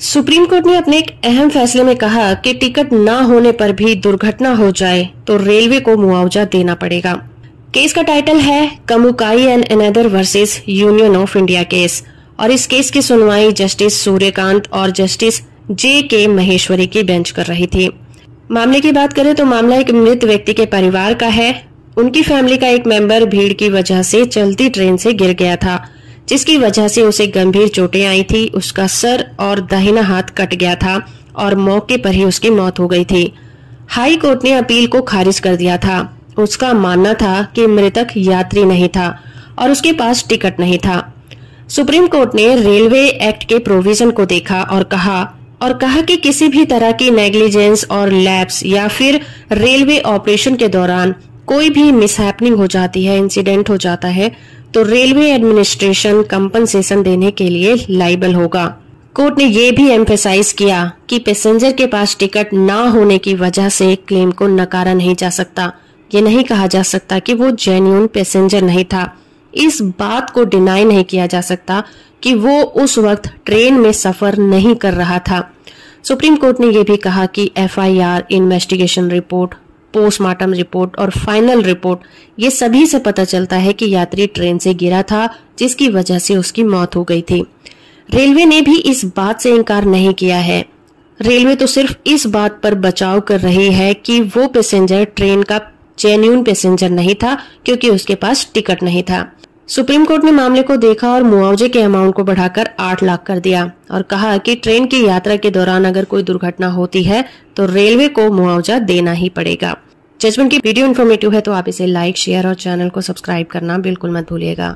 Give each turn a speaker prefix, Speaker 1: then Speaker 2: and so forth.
Speaker 1: Supreme court ने अपने एक अहम फैसले में कहा कि टिकट न होने पर भी दुर्घटना हो जाए तो रेलवे को मुआवजा देना पड़ेगा। केस का टाइटल है कमुकाई and another versus union of India case और इस केस की सुनवाई जस्टिस सूर्यकांत और जस्टिस जे.के. महेश्वरी की बेंच कर रही थी। मामले की बात करें तो मामला एक मृत व्यक्ति के परिवार का है। उनकी फैमिली का एक मेंबर भीड़ की वजह से चलती ट्रेन से गिर गया था, जिसकी वजह से उसे गंभीर चोटें आई थी। उसका सर और दाहिना हाथ कट गया था और मौके पर ही उसकी मौत हो गई थी। हाई कोर्ट ने अपील को खारिज कर दिया था। उसका मानना था कि मृतक यात्री नहीं था और उसके पास टिकट नहीं था। सुप्रीम कोर्ट ने रेलवे एक्ट के प्रोविजन को देखा और कहा कि किसी भी तरह की नेग्लिजेंस और लैप्स या फिर रेलवे ऑपरेशन के दौरान कोई भी मिसहैपनिंग हो जाती है, इंसिडेंट हो जाता है, तो रेलवे एडमिनिस्ट्रेशन कंपनसेशन देने के लिए लायबल होगा। कोर्ट ने यह भी एम्फेसाइज किया कि पैसेंजर के पास टिकट न होने की वजह से क्लेम को नकारा नहीं जा सकता। ये नहीं कहा जा सकता कि वो जेन्युइन पैसेंजर नहीं था। इस बात को डिनाई नहीं किया जा सकता कि वो उस वक्त ट्रेन में सफर नहीं कर रहा था। सुप्रीम कोर्ट ने यह भी कहा कि FIR, investigation report, postmortem report और फाइनल रिपोर्ट, ये सभी से पता चलता है कि यात्री ट्रेन से गिरा था, जिसकी वजह से उसकी मौत हो गई थी। रेलवे ने भी इस बात से इनकार नहीं किया है। रेलवे तो सिर्फ इस बात पर बचाव कर रही है कि वो पैसेंजर ट्रेन का जेन्युइन पैसेंजर नहीं था क्योंकि उसके पास टिकट नहीं था। सुप्रीम कोर्ट ने मामले को देखा और मुआवजे के अमाउंट को बढ़ाकर 8 लाख कर दिया और कहा कि ट्रेन की यात्रा के दौरान अगर कोई दुर्घटना होती है तो रेलवे को मुआवजा देना ही पड़ेगा। जजमेंट की वीडियो इन्फॉर्मेटिव है तो आप इसे लाइक, शेयर और चैनल को सब्सक्राइब करना बिल्कुल मत भूलिएगा।